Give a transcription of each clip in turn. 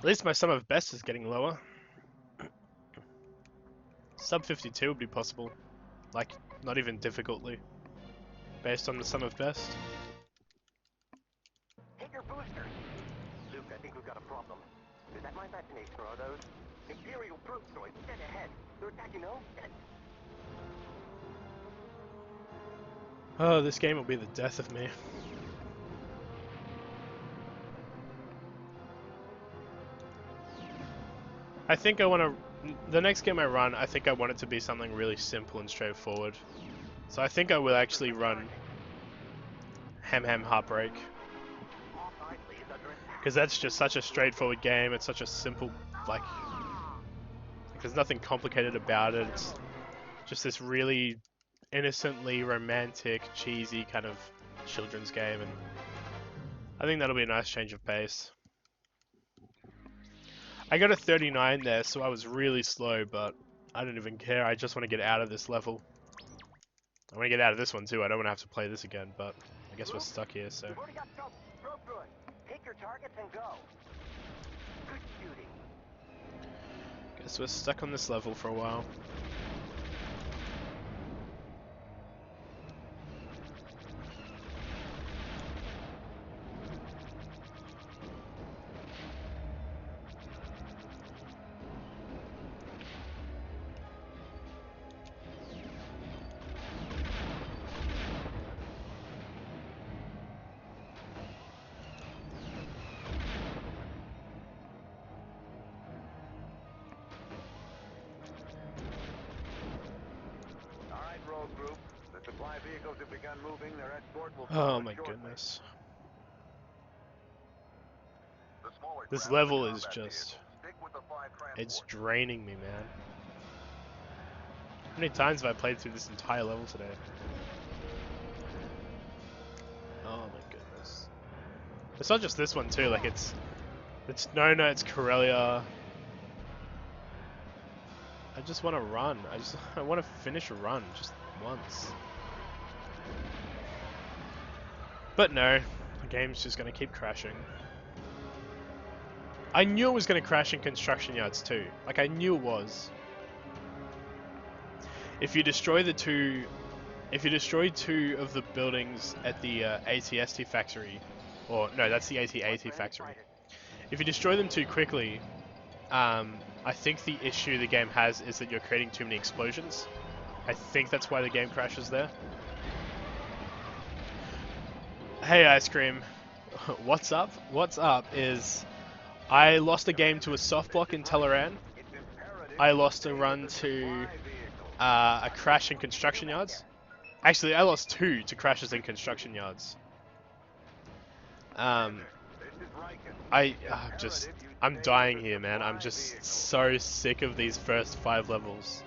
At least my sum of best is getting lower. Sub 52 would be possible. Like, not even difficultly. Based on the sum of best. Hit your boosters! Luke, I think we've got a problem. Is that my imagination or are those Imperial protozoids dead ahead? They're attacking, no? Oh, this game will be the death of me. I think I want to... The next game I run, I think I want it to be something really simple and straightforward. So I think I will actually run Ham Ham Heartbreak. Because that's just such a straightforward game, it's such a simple, like there's nothing complicated about it, it's just this really innocently romantic, cheesy kind of children's game, and I think that'll be a nice change of pace. I got a 39 there, so I was really slow, but I don't even care, I just want to get out of this level. I want to get out of this one too, I don't want to have to play this again, but I guess we're stuck here, so... Take your targets and go. Good shooting. Guess we're stuck on this level for a while. Group. The supply vehicles have begun moving. Their escort will Oh my goodness. This level is just... It's draining me, man. How many times have I played through this entire level today? Oh my goodness. It's not just this one too, like it's Nona, it's Corellia. I just want to run. I want to finish a run just once. But no, the game's just going to keep crashing. I knew it was going to crash in construction yards too. Like, I knew it was. If you destroy two of the buildings at the AT-ST factory, or no, that's the AT-AT factory. If you destroy them too quickly, I think the issue the game has is that you're creating too many explosions. I think that's why the game crashes there. Hey, Ice Cream. What's up? What's up is... I lost a game to a soft block in Teleran. I lost a run to a crash in construction yards. Actually, I lost 2 to crashes in construction yards. I'm dying here, man. I'm just so sick of these first 5 levels.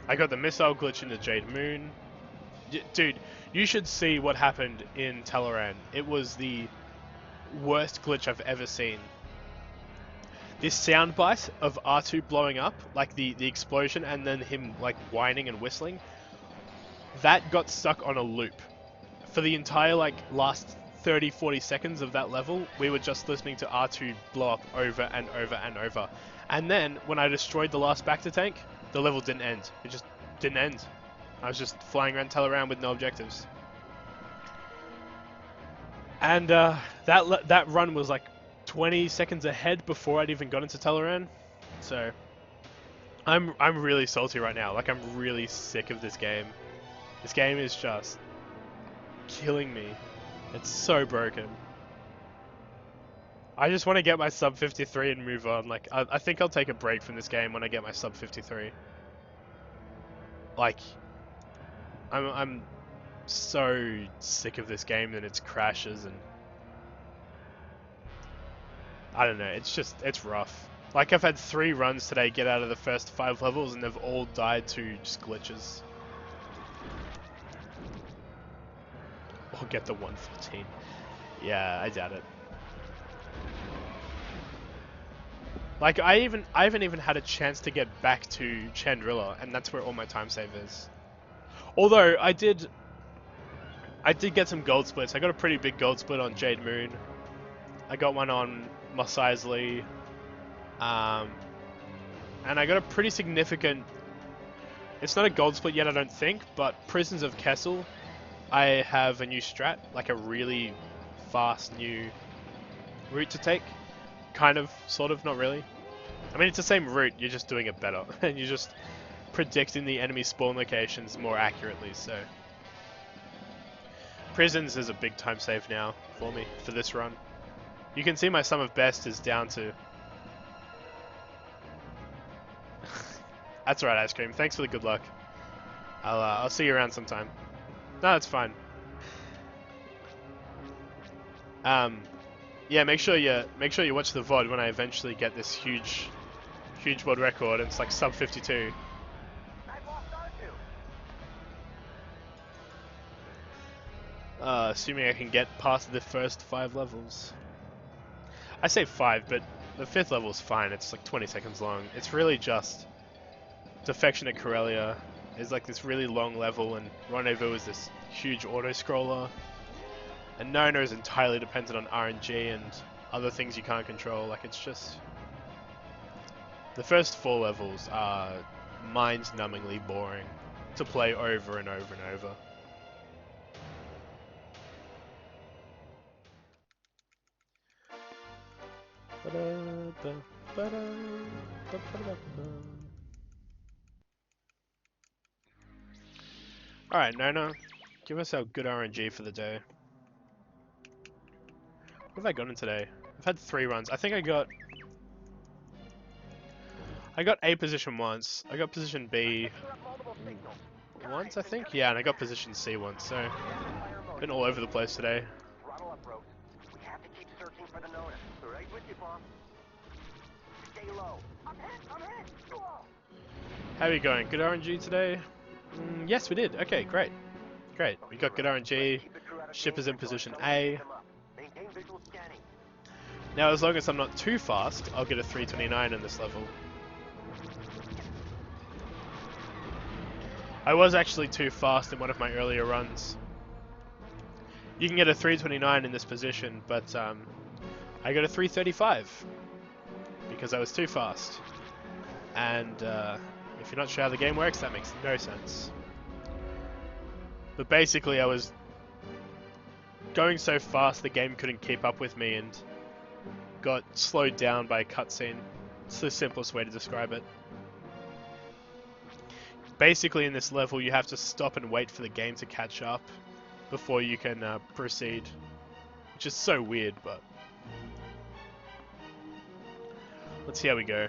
I got the missile glitch in the Jade Moon. Dude, you should see what happened in Teleran. It was the worst glitch I've ever seen. This soundbite of R2 blowing up, like the explosion and then him like whining and whistling, that got stuck on a loop. For the entire like last 30-40 seconds of that level, we were just listening to R2 blow up over and over and over. And then, when I destroyed the last Bacta tank, the level didn't end. It just didn't end. I was just flying around Teleran with no objectives. And that run was like 20 seconds ahead before I'd even got into Teleran. So, I'm really salty right now. Like, I'm really sick of this game. This game is just killing me. It's so broken. I just want to get my sub 53 and move on. Like, I think I'll take a break from this game when I get my sub 53. Like, I'm so sick of this game and its crashes, and I don't know, it's rough. Like, I've had 3 runs today get out of the first 5 levels and they've all died to just glitches. Or get the 114. Yeah, I doubt it. Like, I haven't even had a chance to get back to Chandrilla, and that's where all my time save is. Although, I did get some gold splits. I got a pretty big gold split on Jade Moon. I got one on Mos Eisley, and I got a pretty significant. It's not a gold split yet, I don't think, but Prisons of Kessel, I have a new strat, like a really fast new route to take. Kind of, sort of, not really. I mean, it's the same route, you're just doing it better, and you're just predicting the enemy spawn locations more accurately, so. Prisons is a big time save now for me, for this run. You can see my sum of best is down to... That's right, Ice Cream. Thanks for the good luck. I'll see you around sometime. No, that's fine. Yeah, make sure you watch the VOD when I eventually get this huge world record. It's like sub 52. Assuming I can get past the first 5 levels. I say 5, but the 5th level's fine. It's like 20 seconds long. It's really just Defection at Corellia is like this really long level, and Rendezvous is this huge auto-scroller. And Nona is entirely dependent on RNG and other things you can't control. Like, it's just... The first 4 levels are mind-numbingly boring to play over and over and over. Alright, Nona, give us our good RNG for the day. What have I gotten today? I've had 3 runs. I think I got A position once. I got position B once, I think? Yeah, and I got position C once, so... Been all over the place today. How are you going? Good RNG today? Yes, we did. Okay, great. Great. We got good RNG. Ship is in position A. Now, as long as I'm not too fast, I'll get a 329 in this level. I was actually too fast in one of my earlier runs. You can get a 329 in this position, but I got a 335 because I was too fast. And if you're not sure how the game works, that makes no sense. But basically, I was going so fast the game couldn't keep up with me and got slowed down by a cutscene. It's the simplest way to describe it. Basically, in this level, you have to stop and wait for the game to catch up before you can proceed, which is so weird, but let's see how we go.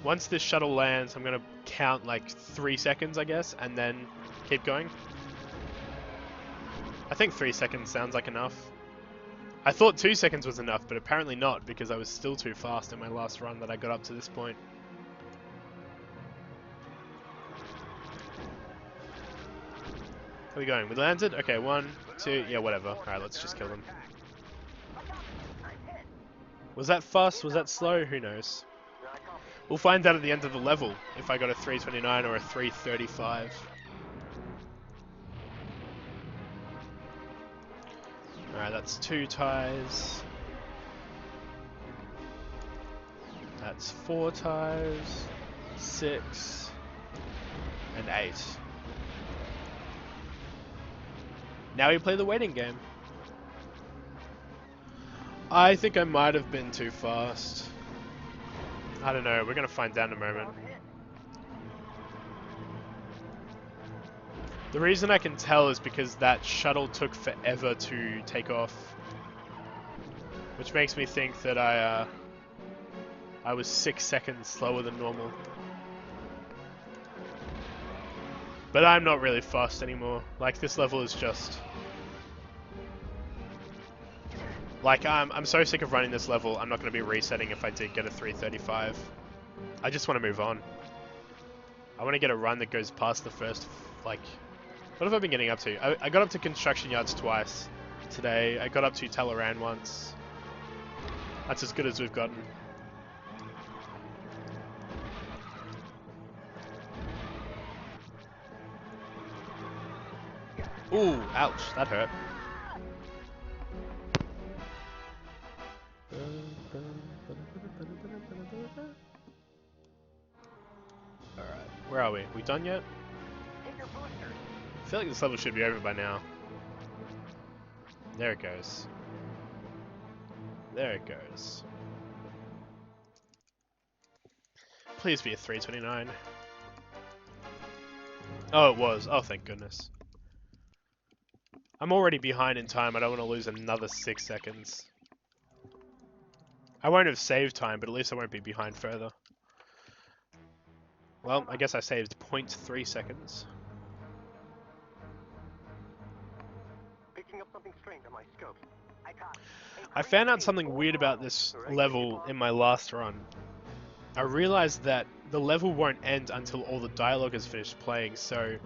Once this shuttle lands, I'm gonna count like 3 seconds, I guess, and then keep going. I think 3 seconds sounds like enough. I thought 2 seconds was enough, but apparently not, because I was still too fast in my last run that I got up to this point. How are we going? We landed? Okay, 1, 2, yeah, whatever. Alright, let's just kill them. Was that fast? Was that slow? Who knows? We'll find out at the end of the level if I got a 329 or a 335. Alright, that's 2 ties. That's 4 ties. 6. And 8. Now we play the waiting game. I think I might have been too fast. I don't know, we're gonna find out in a moment. The reason I can tell is because that shuttle took forever to take off. Which makes me think that I was 6 seconds slower than normal. But I'm not really fast anymore. Like, this level is just... Like, I'm so sick of running this level, I'm not going to be resetting if I did get a 335. I just want to move on. I want to get a run that goes past the first, like... What have I been getting up to? I got up to construction yards twice today. I got up to Teleran once. That's as good as we've gotten. Ooh, ouch, that hurt. Where are we? We done yet? Take your boosters. I feel like this level should be over by now. There it goes. There it goes. Please be a 329. Oh, it was. Oh, thank goodness. I'm already behind in time. I don't want to lose another 6 seconds. I won't have saved time, but at least I won't be behind further. Well, I guess I saved 0.3 seconds. Picking up something strange on my scope. I found out something weird about this level in my last run. I realized that the level won't end until all the dialogue is finished playing, so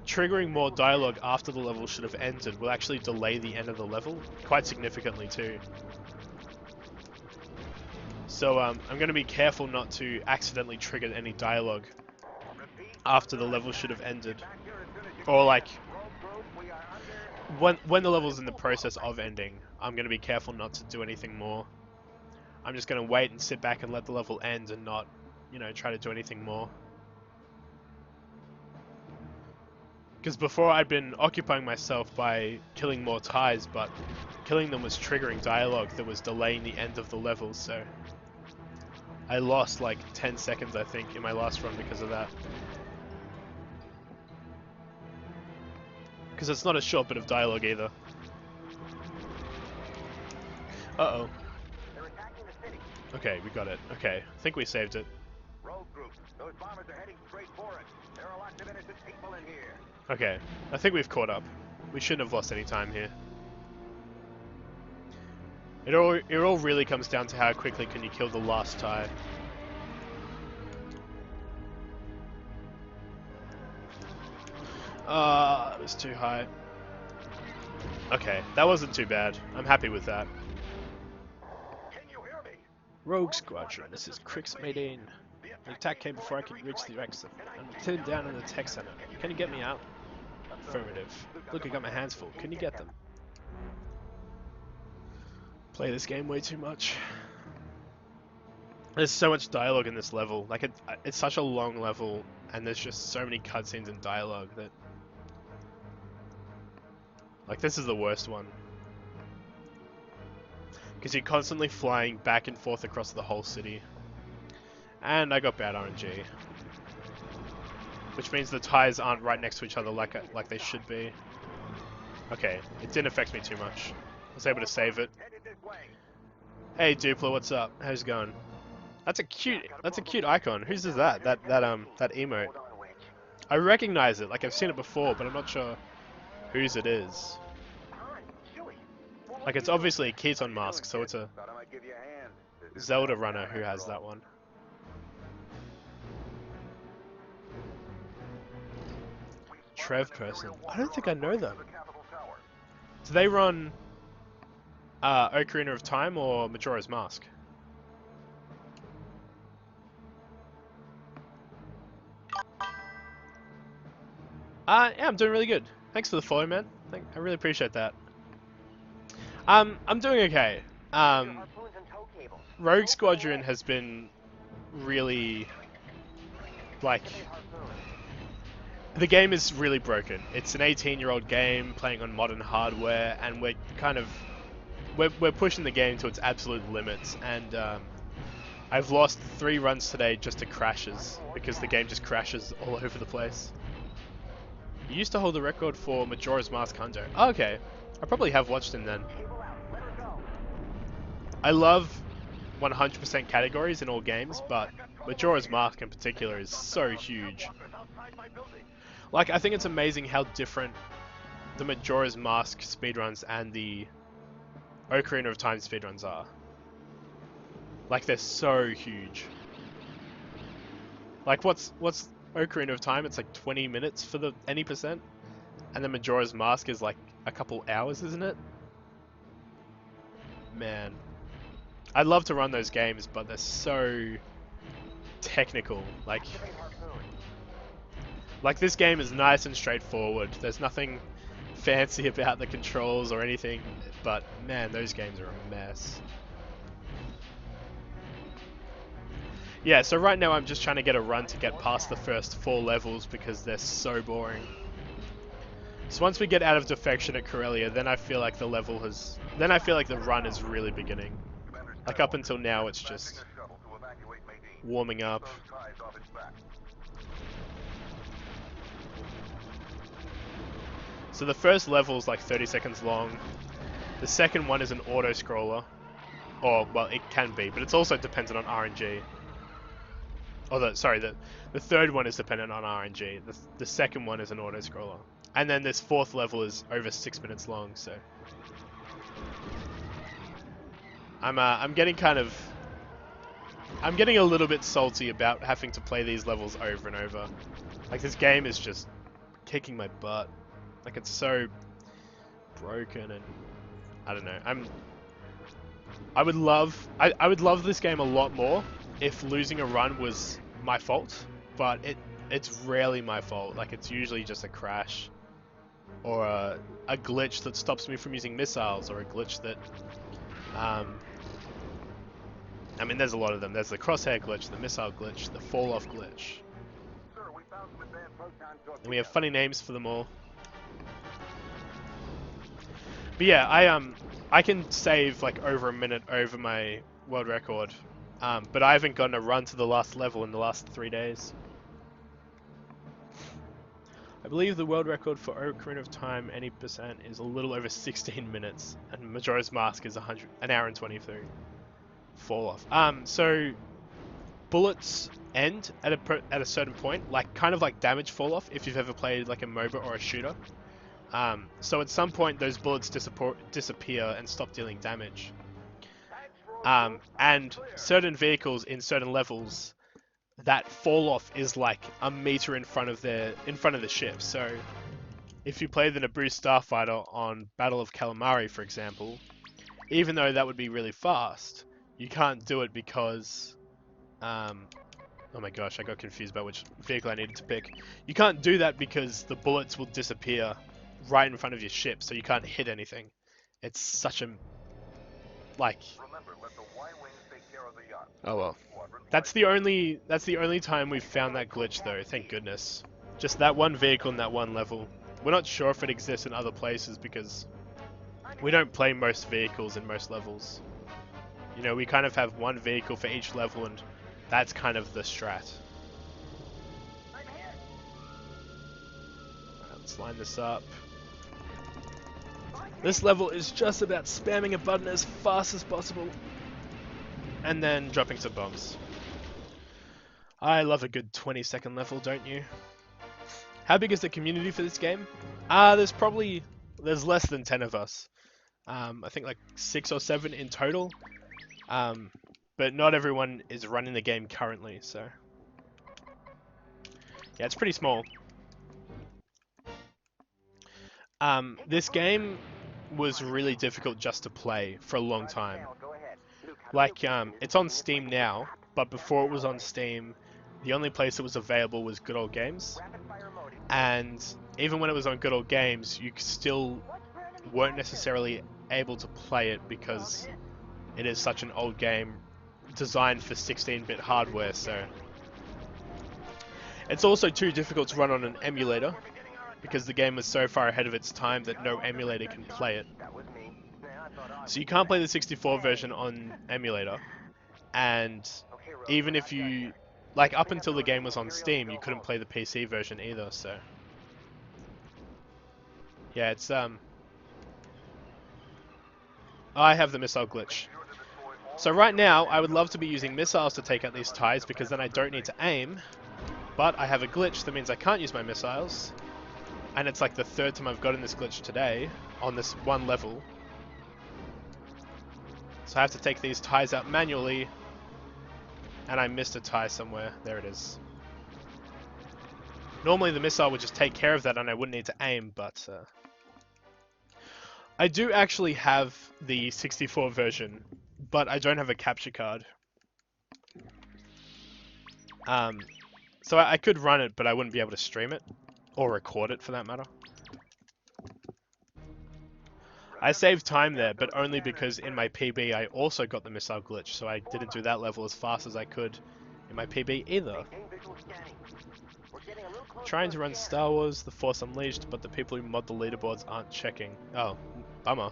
triggering more dialogue after the level should have ended will actually delay the end of the level, quite significantly too. So I'm going to be careful not to accidentally trigger any dialogue after the level should have ended. Or like, when the level's in the process of ending, I'm going to be careful not to do anything more. I'm just going to wait and sit back and let the level end and not, you know, try to do anything more. Because before I'd been occupying myself by killing more ties, but killing them was triggering dialogue that was delaying the end of the level, so I lost like 10 seconds I think in my last run because of that. Because it's not a short bit of dialogue either. Uh-oh. They're attacking the city. Okay, we got it. Okay, I think we saved it. Rogue group, those bombers are heading straight for us. There are lots of innocent people in here. Okay, I think we've caught up. We shouldn't have lost any time here. It all really comes down to how quickly can you kill the last tie. It was too high. Okay, that wasn't too bad. I'm happy with that. Can you hear me? Rogue Squadron, this is Crix Mayday. The attack came before I could reach the exit. I'm pinned down in the tech center. Can you get me out? Affirmative. Look, I got my hands full. Can you get them? Play this game way too much. There's so much dialogue in this level. Like, it's such a long level, and there's just so many cutscenes and dialogue that... Like, this is the worst one. Because you're constantly flying back and forth across the whole city. And I got bad RNG. Which means the ties aren't right next to each other like they should be. Okay, it didn't affect me too much. I was able to save it. Hey Dupla, what's up? How's it going? That's a cute icon. Whose is that? That emote. I recognize it, like I've seen it before, but I'm not sure whose it is. Like it's obviously a Keaton mask, so it's a Zelda runner who has that one. Trev person. I don't think I know them. Do they run Ocarina of Time or Majora's Mask? Yeah, I'm doing really good. Thanks for the follow, man. I really appreciate that. I'm doing okay. Rogue Squadron has been really, like, the game is really broken. It's an 18-year-old game playing on modern hardware, and we're kind of we're pushing the game to its absolute limits. And I've lost 3 runs today just to crashes because the game just crashes all over the place. You used to hold the record for Majora's Mask Hundo. Oh, okay, I probably have watched him then. I love 100% categories in all games, but Majora's Mask in particular is so huge. Like, I think it's amazing how different the Majora's Mask speedruns and the Ocarina of Time speedruns are. Like, they're so huge. Like, what's Ocarina of Time? It's like 20 minutes for the any percent, and then Majora's Mask is like a couple hours, isn't it? Man, I'd love to run those games, but they're so technical. Like this game is nice and straightforward. There's nothing fancy about the controls or anything, but man, those games are a mess. Yeah, so right now I'm just trying to get a run to get past the first 4 levels because they're so boring. So once we get out of defection at Corellia, then I feel like the level has... Then I feel like the run is really beginning. Like up until now, it's just warming up. So the first level is like 30 seconds long. The second one is an auto-scroller. Or, well, it can be, but it's also dependent on RNG. Oh, the third one is dependent on RNG. The second one is an auto-scroller. And then this fourth level is over 6 minutes long, so... I'm getting kind of... I'm getting a little bit salty about having to play these levels over and over. Like, this game is just kicking my butt. Like, it's so broken and... I don't know. I would love this game a lot more if losing a run was my fault, but it's rarely my fault. Like, it's usually just a crash or a glitch that stops me from using missiles, or a glitch that I mean, there's a lot of them. There's the crosshair glitch, the missile glitch, the fall off glitch. And we have funny names for them all. But yeah, I can save like over a minute over my world record, but I haven't gotten a run to the last level in the last 3 days. I believe the world record for Ocarina of Time any percent is a little over 16 minutes, and Majora's Mask is an hour and 23. Fall off. So bullets end at a certain point, like kind of like damage fall off if you've ever played like a MOBA or a shooter. So at some point those bullets disappear and stop dealing damage. And certain vehicles in certain levels, that fall off is like a meter in front of the ship. So if you play the Naboo Starfighter on Battle of Calamari, for example, even though that would be really fast, you can't do it because oh my gosh, I got confused about which vehicle I needed to pick. You can't do that because the bullets will disappear right in front of your ship, so you can't hit anything. It's such a... like... Oh well. That's the only time we've found that glitch though, thank goodness. Just that one vehicle in that one level. We're not sure if it exists in other places because we don't play most vehicles in most levels. You know, we kind of have one vehicle for each level, and that's kind of the strat. Alright, let's line this up. This level is just about spamming a button as fast as possible, and then dropping some bombs. I love a good 20-second level, don't you? How big is the community for this game? There's less than 10 of us. I think like 6 or 7 in total. But not everyone is running the game currently, so... yeah, it's pretty small. This game was really difficult just to play for a long time. Like, it's on Steam now, but before it was on Steam, the only place it was available was Good Old Games. And even when it was on Good Old Games, you still weren't necessarily able to play it because it is such an old game designed for 16-bit hardware, so... It's also too difficult to run on an emulator, because the game was so far ahead of its time that no emulator can play it. So you can't play the 64 version on emulator, and even if you... like, up until the game was on Steam, you couldn't play the PC version either, so... yeah, it's, I have the missile glitch. So right now, I would love to be using missiles to take out these ties, because then I don't need to aim, but I have a glitch that means I can't use my missiles, and it's like the 3rd time I've gotten this glitch today, on this one level. So I have to take these ties out manually, and I missed a tie somewhere. There it is. Normally the missile would just take care of that and I wouldn't need to aim, but... I do actually have the 64 version, but I don't have a capture card. So I could run it, but I wouldn't be able to stream it, or record it for that matter. I saved time there, but only because in my PB I also got the missile glitch, so I didn't do that level as fast as I could in my PB either. Maintain visual scanning. We're getting a little closer Trying to to a run scare. Star Wars, The Force Unleashed, but the people who mod the leaderboards aren't checking. Oh, bummer.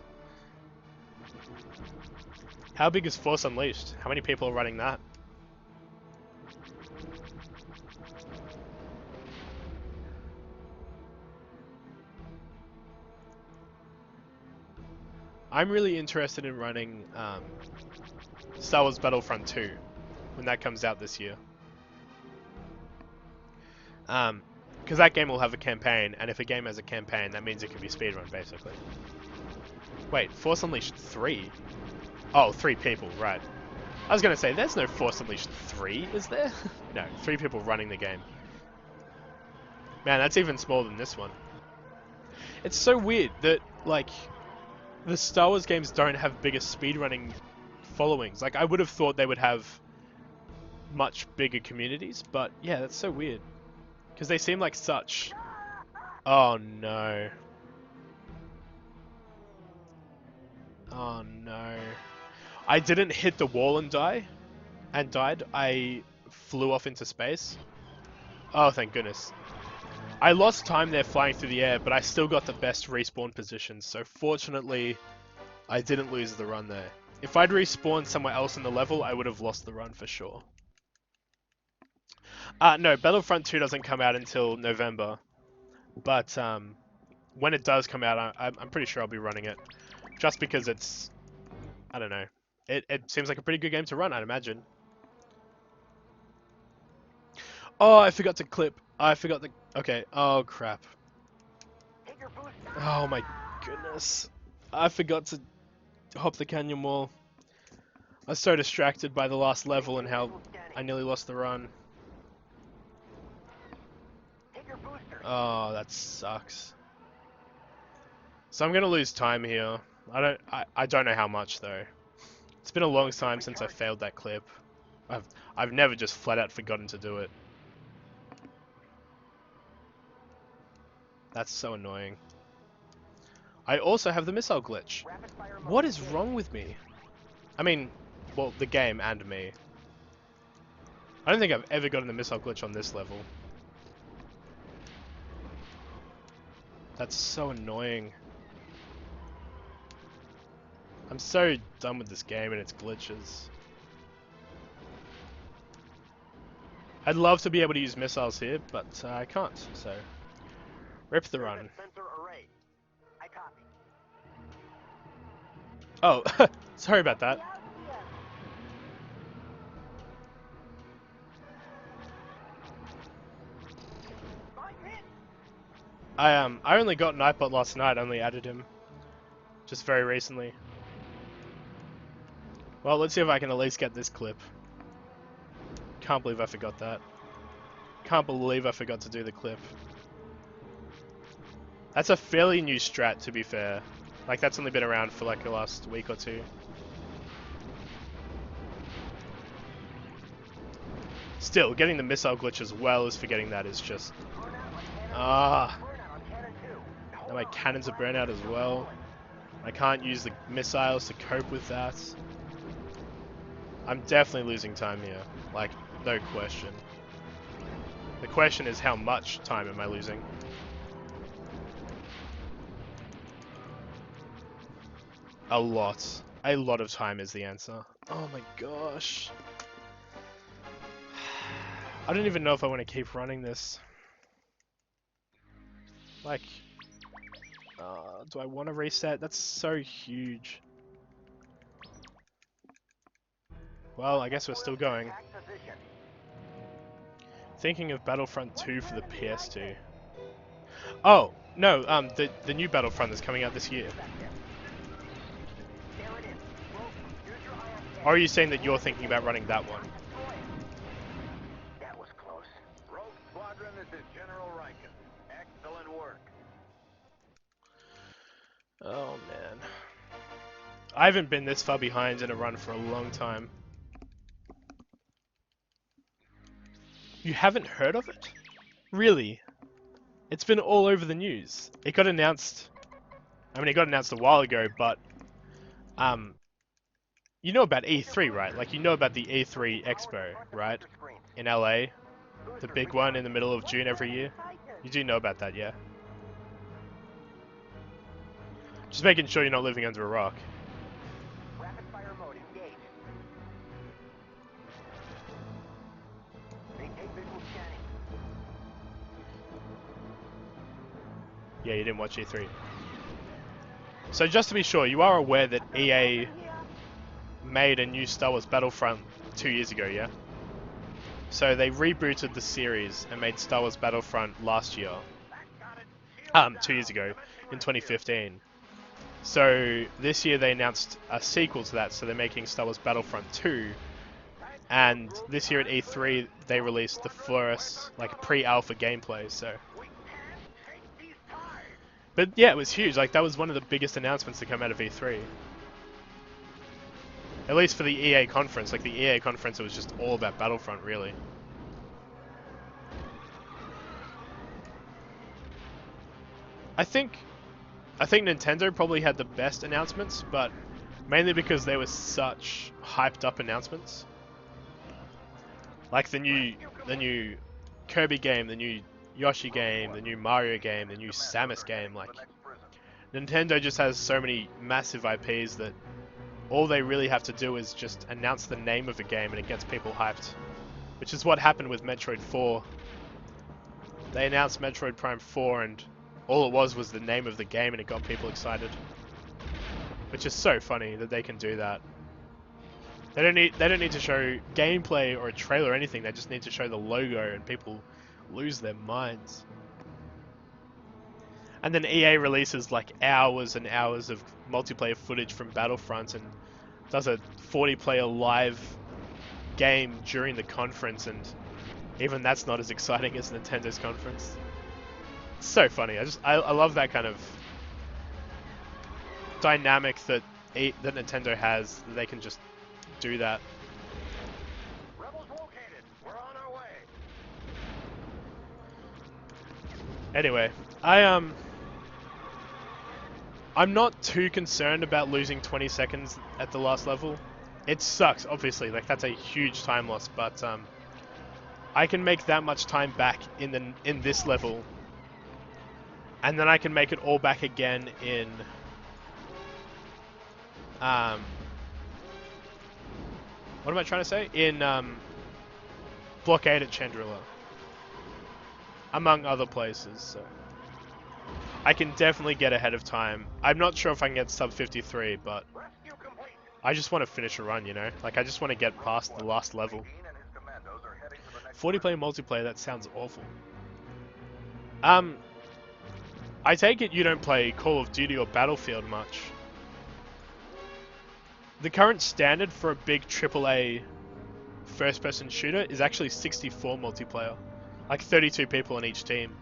How big is Force Unleashed? How many people are running that? I'm really interested in running Star Wars Battlefront 2 when that comes out this year. Because that game will have a campaign, and if a game has a campaign, that means it can be speedrun, basically. Wait, Force Unleashed 3? Oh, 3 people, right. I was gonna say, there's no Force Unleashed 3, is there? No, 3 people running the game. Man, that's even smaller than this one. It's so weird that, like, the Star Wars games don't have bigger speedrunning followings. Like, I would have thought they would have much bigger communities, but yeah, that's so weird. Because they seem like such... Oh no. Oh no. I didn't hit the wall and died. I flew off into space. Oh, thank goodness. I lost time there flying through the air, but I still got the best respawn positions, so fortunately, I didn't lose the run there. If I'd respawned somewhere else in the level, I would have lost the run for sure. No, Battlefront 2 doesn't come out until November, but when it does come out, I'm pretty sure I'll be running it, just because it's, I don't know, it seems like a pretty good game to run, I'd imagine. Oh, I forgot to clip. I forgot the... Okay, oh crap. Take your boost. Oh my goodness. I forgot to hop the canyon wall. I was so distracted by the last level and how I nearly lost the run. Take your booster. Oh, that sucks. So I'm gonna lose time here. I don't know how much though. It's been a long time since I failed that clip. I've never just flat out forgotten to do it. That's so annoying. I also have the missile glitch. Rapid fire mode. What is wrong with me? I mean, well, the game and me. I don't think I've ever gotten the missile glitch on this level. That's so annoying. I'm so done with this game and its glitches. I'd love to be able to use missiles here, but I can't, so... Rip the run. Sensor array. I copy. Oh, sorry about that. I only got Nightbot last night, only added him. Just very recently. Well, let's see if I can at least get this clip. Can't believe I forgot that. Can't believe I forgot to do the clip. That's a fairly new strat, to be fair. Like, that's only been around for like the last week or two. Still, getting the missile glitch as well as forgetting that is just... Ah. Now my cannons are burnt out as well. I can't use the missiles to cope with that. I'm definitely losing time here. Like, no question. The question is, how much time am I losing? A lot. A lot of time is the answer. Oh my gosh. I don't even know if I want to keep running this. Like, do I want to reset? That's so huge. Well, I guess we're still going. Thinking of Battlefront 2 for the PS2. Oh, no, the new Battlefront that's coming out this year. Or are you saying that you're thinking about running that one? That was close. Rogue Squadron, this is General Riken. Excellent work. Oh man. I haven't been this far behind in a run for a long time. You haven't heard of it? Really? It's been all over the news. It got announced... I mean, it got announced a while ago, but... you know about E3, right? Like, you know about the E3 Expo, right? in LA, the big one in the middle of June every year. You do know about that, yeah? Just making sure you're not living under a rock. Rapid fire mode engaged. Maintain visual scanning. Yeah, you didn't watch E3. So just to be sure, you are aware that EA made a new Star Wars Battlefront 2 years ago, yeah? So they rebooted the series and made Star Wars Battlefront last year. 2 years ago, in 2015. So this year they announced a sequel to that, so they're making Star Wars Battlefront 2. And this year at E3 they released the first, like, pre-alpha gameplay, so... But yeah, it was huge, like that was one of the biggest announcements to come out of E3. At least for the EA conference, like the EA conference, it was just all about Battlefront, really. I think Nintendo probably had the best announcements, but mainly because they were such hyped up announcements. Like the new Kirby game, the new Yoshi game, the new Mario game, the new Samus game. Like, Nintendo just has so many massive IPs that all they really have to do is just announce the name of a game and it gets people hyped. Which is what happened with Metroid 4. They announced Metroid Prime 4 and all it was the name of the game and it got people excited. Which is so funny that they can do that. They don't need to show gameplay or a trailer or anything, they just need to show the logo and people lose their minds. And then EA releases like hours and hours of multiplayer footage from Battlefront and does a 40-player live game during the conference, and even that's not as exciting as Nintendo's conference. It's so funny. I love that kind of dynamic that Nintendo has, that they can just do that. Rebels located. We're on our way. Anyway, I'm not too concerned about losing 20 seconds at the last level. It sucks, obviously, like that's a huge time loss, but I can make that much time back in this level, and then I can make it all back again in what am I trying to say? In Blockade at Chandrila, among other places. So I can definitely get ahead of time. I'm not sure if I can get sub 53, but I just want to finish a run, you know? Like, I just want to get past the last level. 40-player multiplayer, that sounds awful. I take it you don't play Call of Duty or Battlefield much. The current standard for a big AAA first-person shooter is actually 64 multiplayer. Like 32 people on each team.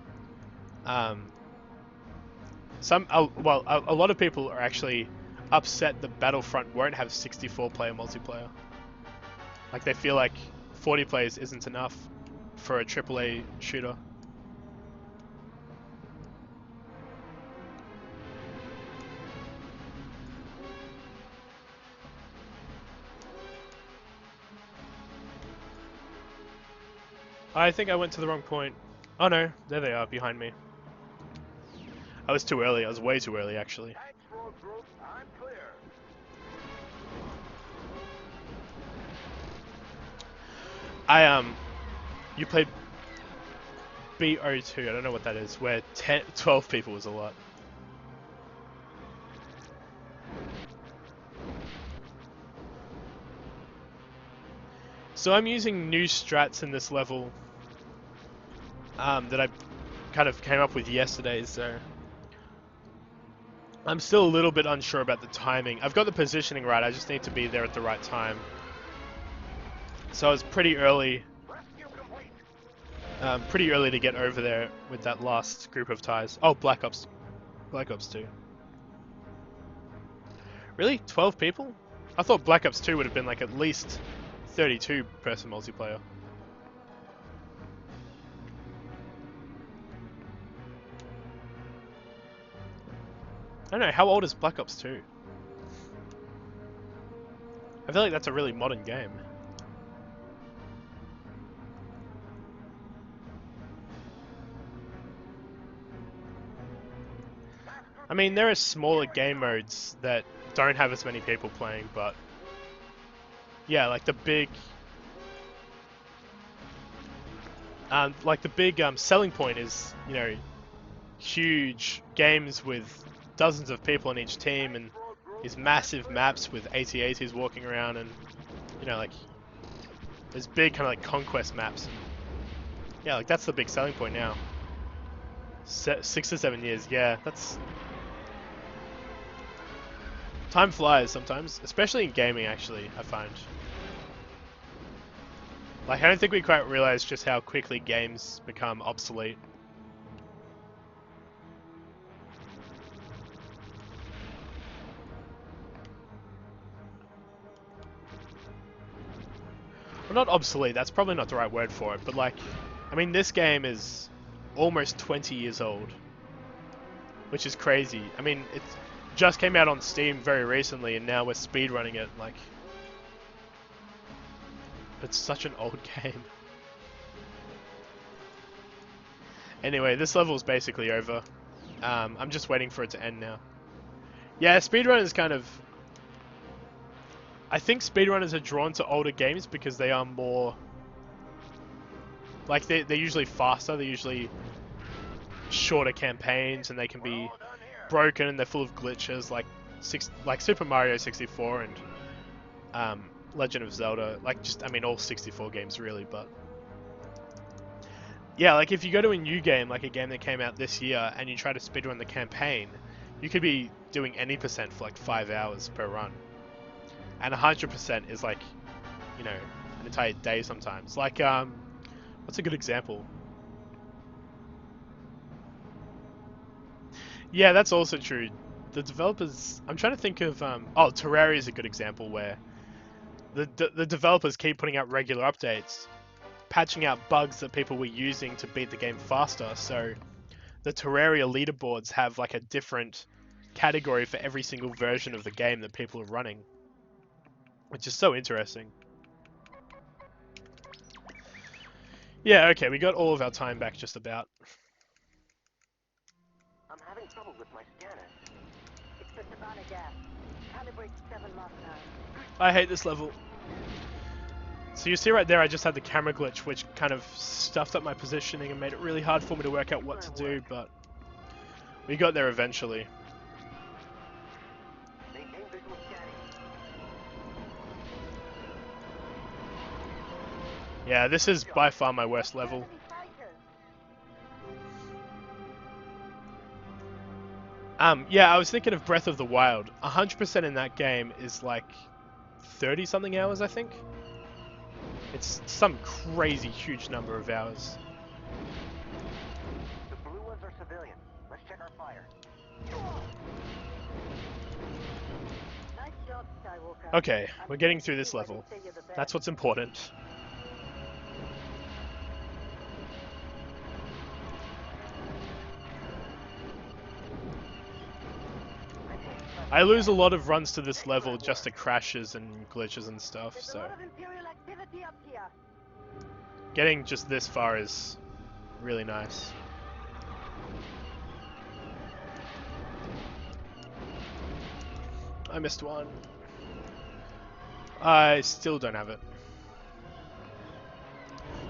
A lot of people are actually upset that Battlefront won't have 64-player multiplayer. Like, they feel like 40 players isn't enough for a AAA shooter. I think I went to the wrong point. Oh no, there they are, behind me. I was too early, I was way too early actually. I'm clear. You played BO2, I don't know what that is, where 12 people was a lot. So I'm using new strats in this level that I kind of came up with yesterday, so I'm still a little bit unsure about the timing. I've got the positioning right, I just need to be there at the right time. So I was pretty early to get over there with that last group of ties. Oh, Black Ops 2. Really? 12 people? I thought Black Ops 2 would have been like at least 32 person multiplayer. I don't know, how old is Black Ops 2? I feel like that's a really modern game. I mean, there are smaller game modes that don't have as many people playing, but yeah, like the big, selling point is, you know, huge games with dozens of people on each team and these massive maps with AT-ATs walking around, and you know, like there's big kind of like conquest maps, and yeah, like that's the big selling point now. 6 to 7 years, yeah, that's... Time flies sometimes, especially in gaming actually, I find. Like, I don't think we quite realize just how quickly games become obsolete. Well, not obsolete, that's probably not the right word for it, but like, I mean, this game is almost 20 years old, which is crazy. I mean, it just came out on Steam very recently, and now we're speedrunning it, like... It's such an old game. Anyway, this level is basically over. I'm just waiting for it to end now. Yeah, speedrunners kind of... I think speedrunners are drawn to older games because they are more... Like, they're usually faster, they're usually shorter campaigns, and they can be broken, and they're full of glitches, like Super Mario 64 and Legend of Zelda. Like, just, I mean, all 64 games really, but... Yeah, like if you go to a new game, like a game that came out this year, and you try to speedrun the campaign, you could be doing any percent for like 5 hours per run. And 100% is like, you know, an entire day sometimes. Like, what's a good example? Yeah, that's also true. The developers, I'm trying to think of, Terraria is a good example where the developers keep putting out regular updates, patching out bugs that people were using to beat the game faster, so the Terraria leaderboards have like a different category for every single version of the game that people are running, which is so interesting. Yeah, okay, we got all of our time back just about. I'm having trouble with my scanner. It's the Savannah gas. Calibrate 7 Mach 9. I hate this level. So you see right there, I just had the camera glitch, which kind of stuffed up my positioning and made it really hard for me to work out what to do, but we got there eventually. Maintain visual scanning. Yeah, this is by far my worst level. Yeah, I was thinking of Breath of the Wild. 100% in that game is like 30 something hours, I think. It's some crazy huge number of hours. The blue ones are civilians. Let's check our fire. Nice job, Skywalker. Okay, we're getting through this level. That's what's important. I lose a lot of runs to this level just to crashes and glitches and stuff, There's a so lot of Imperial activity up here. getting just this far is really nice. I missed one. I still don't have it.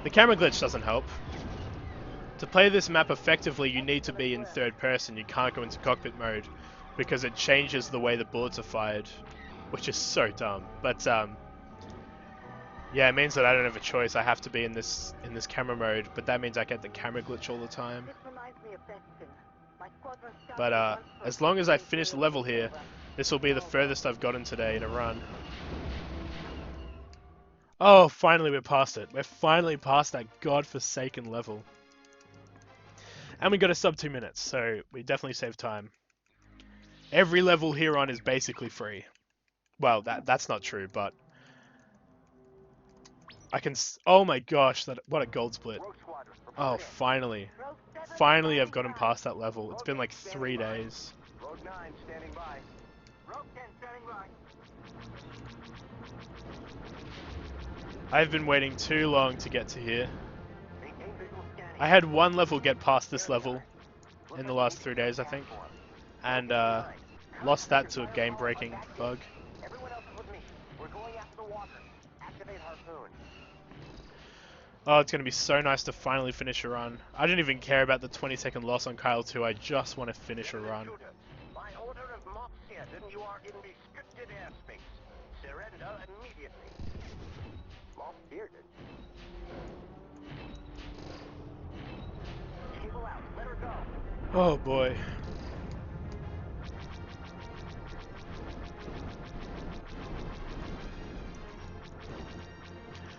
The camera glitch doesn't help. To play this map effectively, you need to be in third person. You can't go into cockpit mode because it changes the way the bullets are fired, which is so dumb. But yeah, it means that I don't have a choice. I have to be in this camera mode, but that means I get the camera glitch all the time. This reminds me of Beston. My squadron started But one as first long as I with finish the Imperial level here, takeover. this will be the furthest I've gotten today in a run. Oh, finally we're past it. We're finally past that godforsaken level. And we got a sub 2 minutes, so we definitely save time. Every level here on is basically free. Well, that's not true, but I can... Oh my gosh, what a gold split. Rogue Squadron, Oh, report in. finally. Rogue 7 Finally I've standing gotten by. past that level. It's been like 3 days. Rogue 9 standing by. Rogue 10 standing by. I've been waiting too long to get to here. Maintain visual scanning. I had one level get past this level in the last 3 days, I think. and lost that to a game-breaking bug. Everyone else is with me. We're going after the walker. Activate harpoon. Oh, it's gonna be so nice to finally finish a run. I don't even care about the 20-second loss on Kyle 2. I just want to finish a run. By order of Moff Stanton, you are in restricted airspace. Surrender immediately. Moff Bearded. Cable out. Let her go. Oh boy.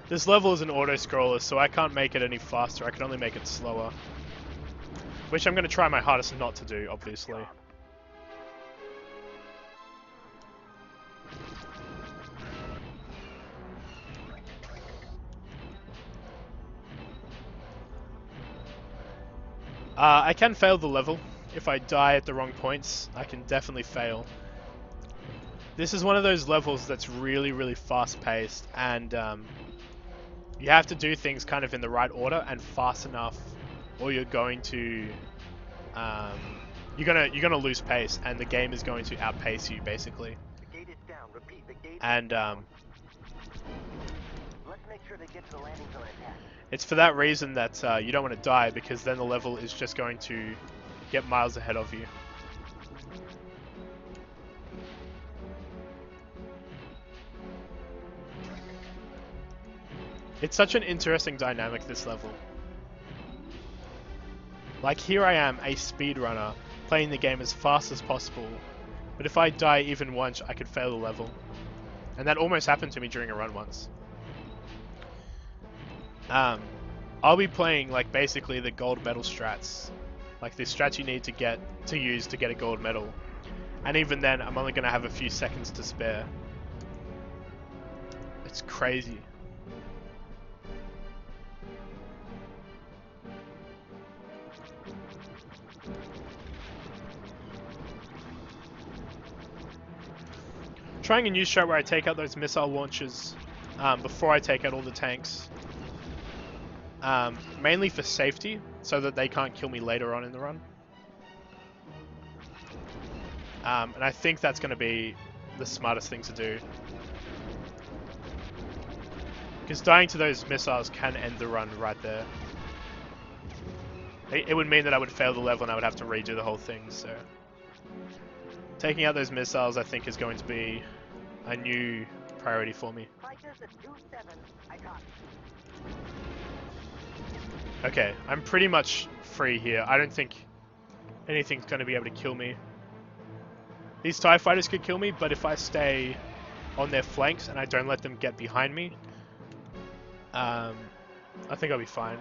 This level is an auto-scroller, so I can't make it any faster. I can only make it slower. Which I'm going to try my hardest not to do, obviously. I can fail the level. If I die at the wrong points, I can definitely fail. This is one of those levels that's really, really fast-paced, and you have to do things kind of in the right order and fast enough, or you're going to you're gonna lose pace, and the game is going to outpace you basically. The gate is down. Repeat, the gate And is down. Let's make sure they get to the landing zone intact. it's for that reason that you don't want to die, because then the level is just going to get miles ahead of you. It's such an interesting dynamic, this level. Like, here I am, a speedrunner, playing the game as fast as possible, but if I die even once, I could fail the level. And that almost happened to me during a run once. I'll be playing, like, basically the gold medal strats. Like, the strats you need to use to get a gold medal. And even then, I'm only going to have a few seconds to spare. It's crazy. Trying a new strat where I take out those missile launchers before I take out all the tanks. Mainly for safety, so that they can't kill me later on in the run. And I think that's going to be the smartest thing to do. Because dying to those missiles can end the run right there. It would mean that I would fail the level and I would have to redo the whole thing, so... Taking out those missiles, I think, is going to be a new priority for me. Fighters at 2-7, I copy. Okay, I'm pretty much free here. I don't think anything's going to be able to kill me. These TIE fighters could kill me, but if I stay on their flanks and I don't let them get behind me, I think I'll be fine.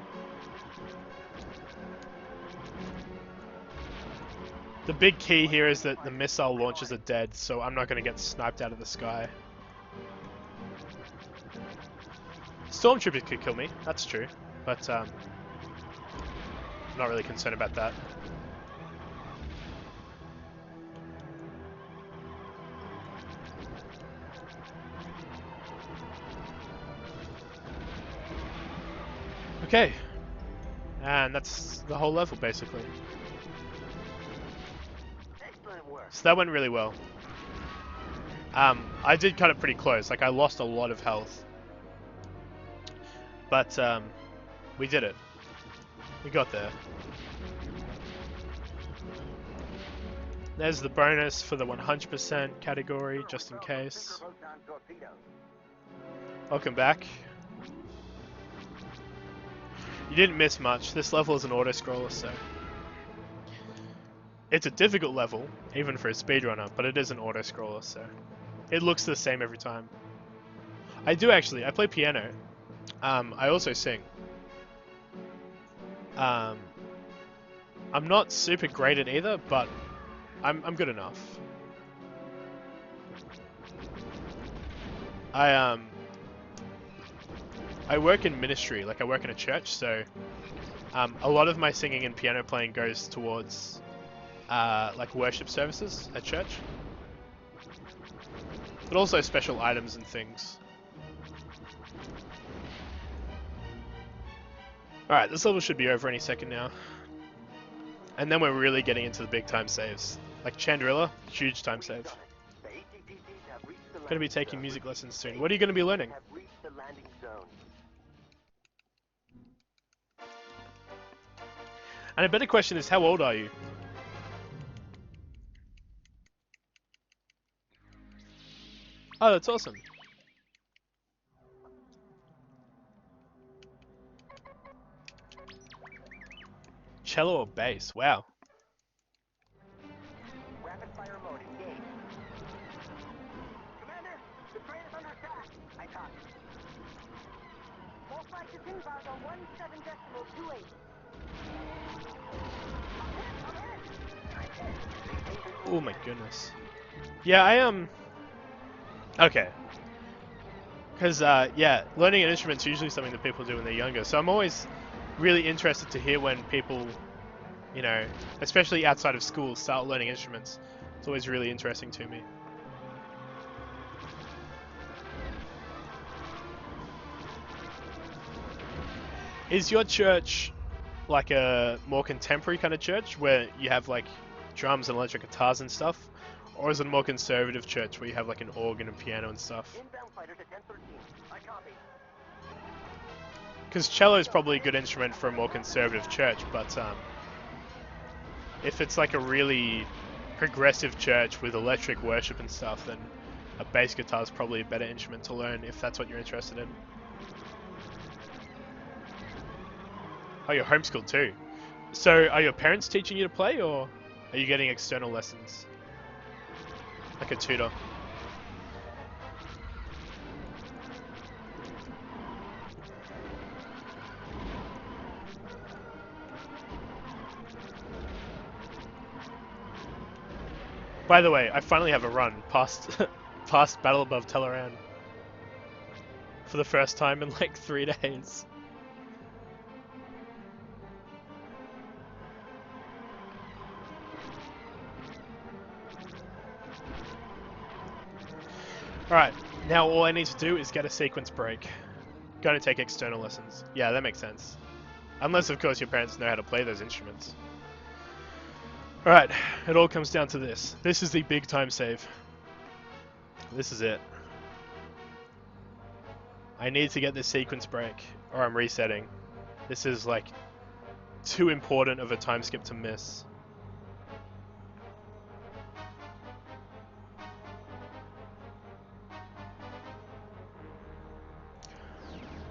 The big key here is that the missile launchers are dead, so I'm not going to get sniped out of the sky. Stormtroopers could kill me, that's true, but I'm not really concerned about that. Okay, and that's the whole level basically. Excellent work. So that went really well. I did cut it pretty close, like I lost a lot of health. But we did it. We got there. There's the bonus for the 100% category, just in case. Welcome back. You didn't miss much. This level is an auto-scroller, so... It's a difficult level, even for a speedrunner, but it is an auto-scroller, so... It looks the same every time. I do actually. I play piano. I also sing. I'm not super great at either, but I'm good enough. I work in ministry, like I work in a church, so a lot of my singing and piano playing goes towards like worship services at church, but also special items and things. Alright, this level should be over any second now. And then we're really getting into the big time saves. Like Chandrilla, huge time save. The ATPCs have reached the Gonna be landing taking zone. music lessons soon. The What are you gonna be ATPCs learning? have reached the landing zone. And a better question is, how old are you? Oh, that's awesome. Cello or bass? Wow. Rapid fire mode engaged. Commander, the train is under attack. I copy. All flights inbound on 17.28. Oh my goodness. Yeah, I am. Okay. Because, yeah, learning an instrument's usually something that people do when they're younger. So I'm always really interested to hear when people, you know, especially outside of school, start learning instruments. It's always really interesting to me. Is your church like a more contemporary kind of church where you have like drums and electric guitars and stuff? Or is it a more conservative church where you have like an organ and piano and stuff? Inbound fighters at 10:13. I copy. Because cello is probably a good instrument for a more conservative church, but if it's like a really progressive church with electric worship and stuff, then a bass guitar is probably a better instrument to learn if that's what you're interested in. Oh, you're homeschooled too. So are your parents teaching you to play, or are you getting external lessons? Like a tutor? By the way, I finally have a run past past Battle Above Teleran for the first time in like 3 days. Alright, now all I need to do is get a sequence break. Gonna take external lessons. Yeah, that makes sense. Unless, of course, your parents know how to play those instruments. Alright, it all comes down to this. This is the big time save. This is it. I need to get this sequence break, or I'm resetting. This is like too important of a time skip to miss.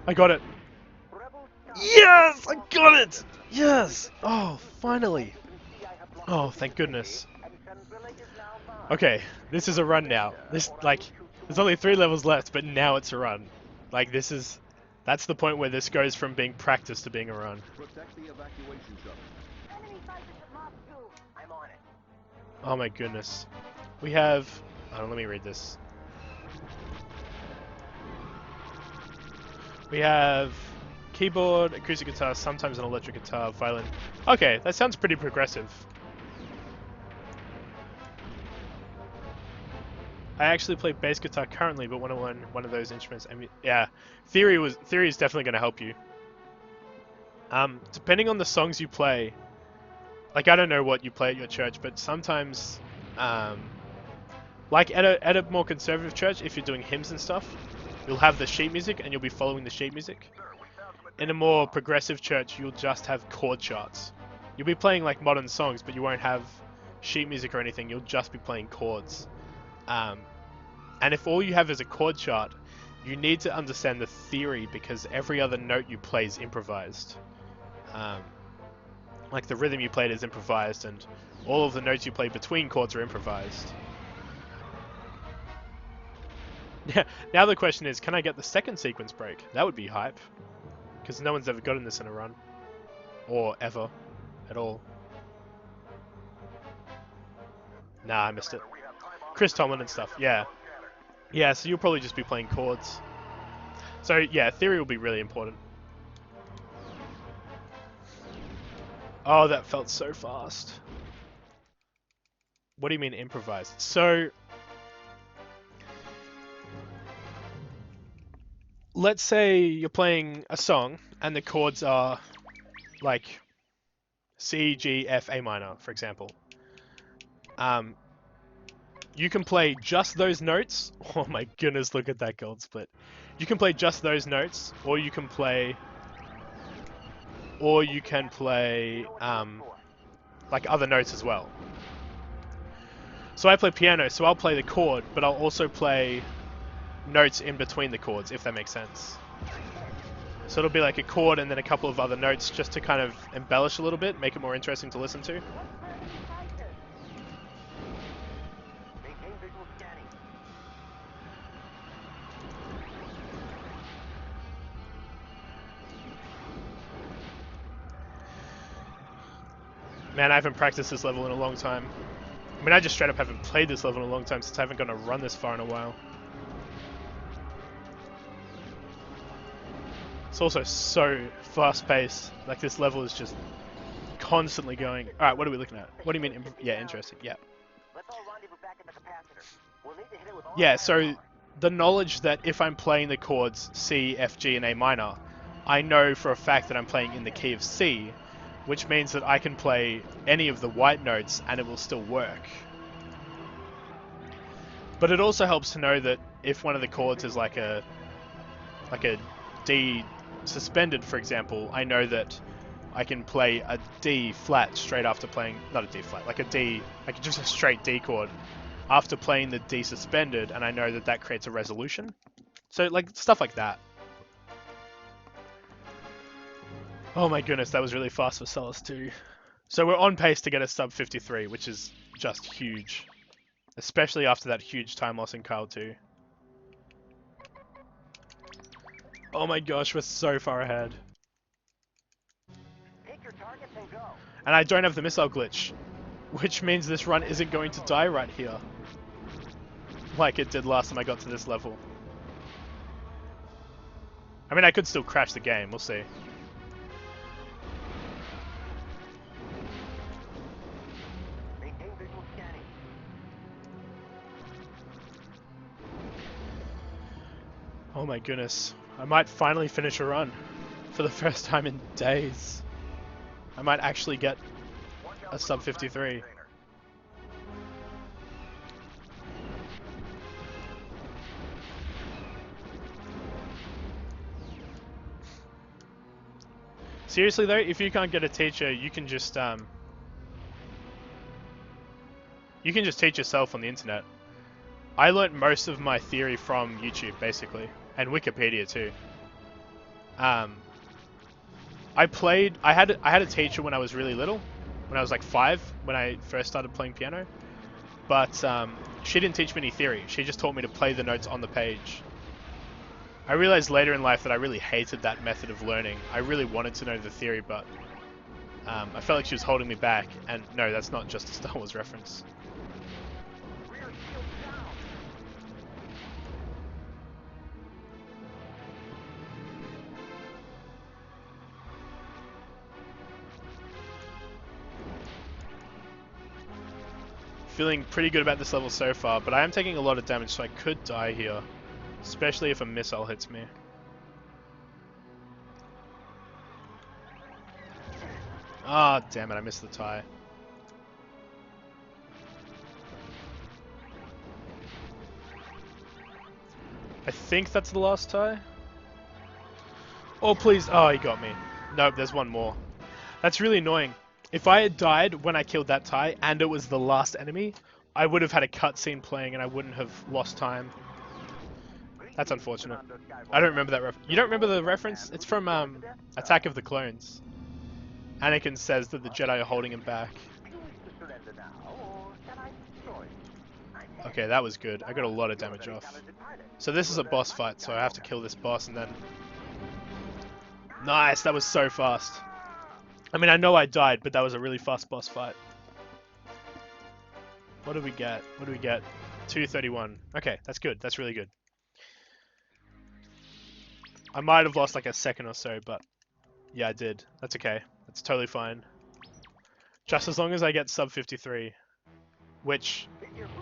I got it. Yes, I got it. Yes. Oh, finally. Oh, thank goodness. Okay, this is a run now. This, like, there's only 3 levels left, but now it's a run. Like, this is, that's the point where this goes from being practice to being a run. Protect the evacuation shuttle. Enemy fighters at Mark 2. I'm on it. Oh my goodness. We have, oh, let me read this. We have keyboard, acoustic guitar, sometimes an electric guitar, violin. Okay, that sounds pretty progressive. I actually play bass guitar currently, but want to learn one of those instruments. I mean, yeah, theory is definitely going to help you. Depending on the songs you play, like I don't know what you play at your church, but sometimes, like at a more conservative church, if you're doing hymns and stuff, you'll have the sheet music and you'll be following the sheet music. In a more progressive church, you'll just have chord charts. You'll be playing like modern songs, but you won't have sheet music or anything. You'll just be playing chords. And if all you have is a chord chart, you need to understand the theory because every other note you play is improvised. Like the rhythm you played is improvised, and all of the notes you play between chords are improvised. Yeah. Now the question is, can I get the second sequence break? That would be hype, because no one's ever gotten this in a run, or ever, at all. Nah, I missed it. Chris Tomlin and stuff. Yeah. Yeah, so you'll probably just be playing chords. So yeah, theory will be really important. Oh, that felt so fast. What do you mean improvised? So, let's say you're playing a song and the chords are like C, G, F, A minor, for example. you can play just those notes. Oh my goodness, look at that gold split. You can play just those notes, or you can play, like other notes as well. So I play piano, so I'll play the chord, but I'll also play notes in between the chords, if that makes sense. So it'll be like a chord and then a couple of other notes just to kind of embellish a little bit, make it more interesting to listen to. Maintain visual scanning. Man, I haven't practiced this level in a long time. I mean, I just straight up haven't played this level in a long time since I haven't gone to run this far in a while. It's also so fast-paced. Like, this level is just constantly going. Alright, what are we looking at? What do you mean? Yeah, interesting. Yeah. Let's all rendezvous back at the capacitor. We'll need to hit it with all Yeah, our so power. the knowledge that if I'm playing the chords C, F, G, and A minor, I know for a fact that I'm playing in the key of C, which means that I can play any of the white notes and it will still work. But it also helps to know that if one of the chords is like a D suspended, for example, I know that I can play a D flat straight after playing, not a D flat, like a D, like just a straight D chord after playing the D suspended, and I know that that creates a resolution. So like stuff like that. Oh my goodness, that was really fast for Celis too. So we're on pace to get a sub 53, which is just huge. Especially after that huge time loss in Kyle 2. Oh my gosh, we're so far ahead. Pick your targets and go. And I don't have the missile glitch, which means this run isn't going to die right here. Like it did last time I got to this level. I mean, I could still crash the game, we'll see. Maintain visual scanning. Oh my goodness. I might finally finish a run. For the first time in days. I might actually get a sub 53. Seriously though, if you can't get a teacher, you can just teach yourself on the internet. I learnt most of my theory from YouTube basically, and Wikipedia too. I had a teacher when I was really little, when I was like 5, when I first started playing piano. But she didn't teach me any theory. She just taught me to play the notes on the page. I realized later in life that I really hated that method of learning. I really wanted to know the theory, but I felt like she was holding me back. And no, that's not just a Star Wars reference. Rear shield down. Feeling pretty good about this level so far, but I am taking a lot of damage, so I could die here. Especially if a missile hits me. Ah, damn it, I missed the tie. I think that's the last tie. Oh, please. Oh, he got me. Nope, there's one more. That's really annoying. If I had died when I killed that tie and it was the last enemy, I would have had a cutscene playing and I wouldn't have lost time. That's unfortunate. I don't remember that reference. You don't remember the reference? It's from Attack of the Clones. Anakin says that the Jedi are holding him back. Choose to surrender now, or shall I destroy you? Okay, that was good. I got a lot of damage off. So this is a boss fight, so I have to kill this boss and then... Nice, that was so fast. I mean, I know I died, but that was a really fast boss fight. What did we get? What did we get? 231. Okay, that's good. That's really good. I might have lost like a second or so, but yeah, I did. That's okay. That's totally fine. Just as long as I get sub 53, which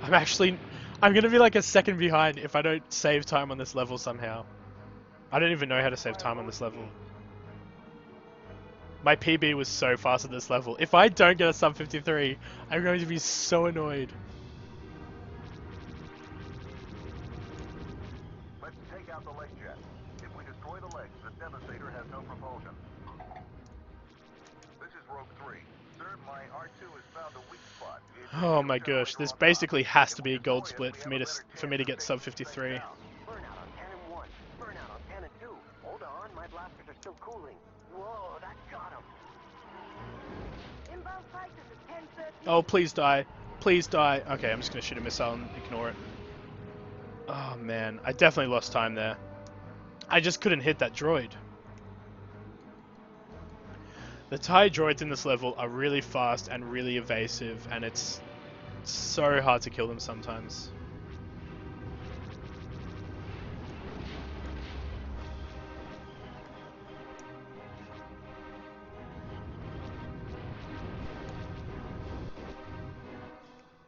I'm gonna be like a second behind if I don't save time on this level somehow. I don't even know how to save time on this level. My PB was so fast at this level. If I don't get a sub 53, I'm going to be so annoyed. Let's take out the leg jet. If we destroy the legs, the Devastator has no propulsion. This is Rogue 3. Sir, my R2 has found a weak spot. It's a Oh my fuel gosh, generator this on top. basically has to If be we a gold destroy it, split we for have me a to better for me to chance get of sub taking this 53. thing down. Burnout on cannon 1. Burnout on cannon 2. Hold on, my blasters are still cooling. Whoa, that got him. Inbound fighters at 10:30. Oh, please die. Please die. Okay, I'm just gonna shoot a missile and ignore it. Oh man, I definitely lost time there. I just couldn't hit that droid. The TIE droids in this level are really fast and really evasive, and it's so hard to kill them sometimes.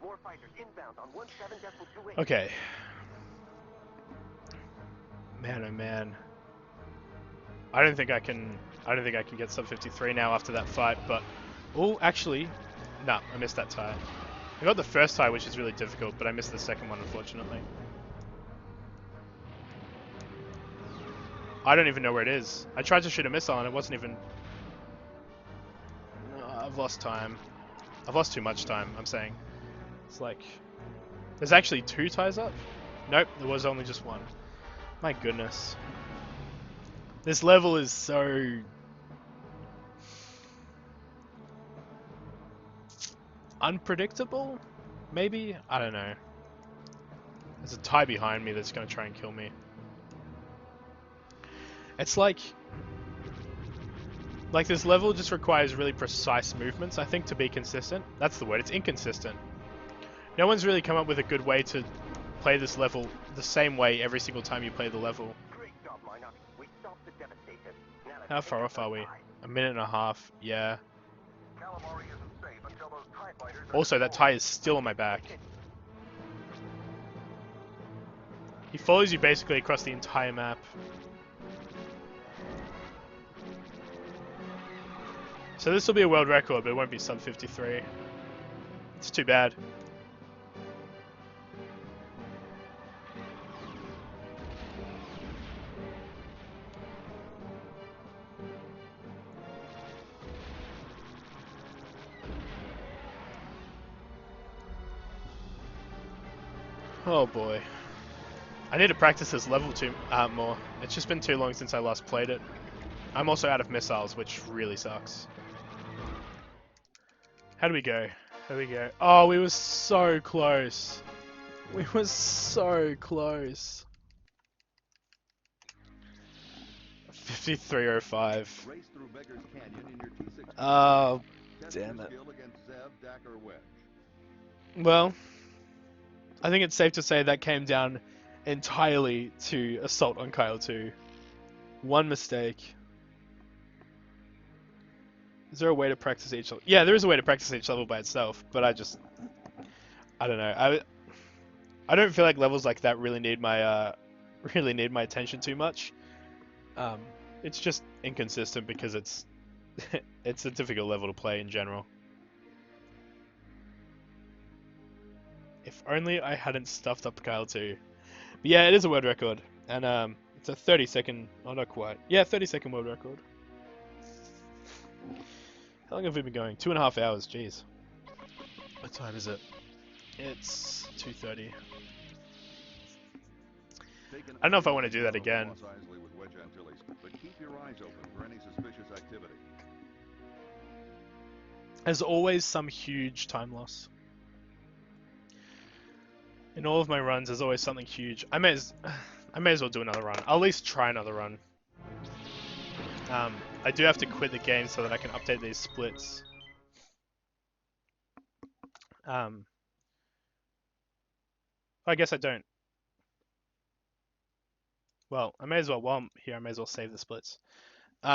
More fighters inbound on 17.28. Okay. Man, oh man. I don't think I can get sub 53 now after that fight, but oh, actually, no, I missed that tie. I got the first tie, which is really difficult, but I missed the second one, unfortunately. I don't even know where it is. I tried to shoot a missile and it wasn't even... No, I've lost time. I've lost too much time, I'm saying. It's like... There's actually 2 ties up? Nope, there was only just 1. My goodness. This level is so... unpredictable? Maybe? I don't know. There's a tie behind me that's going to try and kill me. It's like this level just requires really precise movements, I think, to be consistent. That's the word, it's inconsistent. No one's really come up with a good way to play this level the same way every single time you play the level. Great job, Minor. We stopped the Devastator. Now let's How take far out off the are we? TIE. A minute and a half, yeah. Calamari isn't safe until those TIE fighters are Also, that destroyed. tie is still on my back. He follows you basically across the entire map. So this will be a world record, but it won't be sub 53. It's too bad. Oh boy. I need to practice this level more. It's just been too long since I last played it. I'm also out of missiles, which really sucks. How do we go? How do we go? Oh, we were so close. We were so close. 5305. Race through Beggar's Canyon in your T6. Oh, Test damn your it. skill against Zev, DaC, or Wedge. Well, I think it's safe to say that came down entirely to Assault on Kyle 2. One mistake. Is there a way to practice each level? Yeah, there is a way to practice each level by itself, but I don't know. I don't feel like levels like that really need my attention too much. It's just inconsistent because it's it's a difficult level to play in general. If only I hadn't stuffed up Kyle 2. But yeah, it is a world record, and it's a 30-second. Oh, not quite. Yeah, 30-second world record. How long have we been going? 2.5 hours. Jeez. What time is it? It's 2:30. I don't know if I want to do that again. With Wedge Antilles, but keep your eyes open for any suspicious activity. There's always some huge time loss. In all of my runs, there's always something huge. I may as well do another run. I'll at least try another run. I do have to quit the game so that I can update these splits. I guess I don't. Well, I may as well, while I'm here, I may as well save the splits.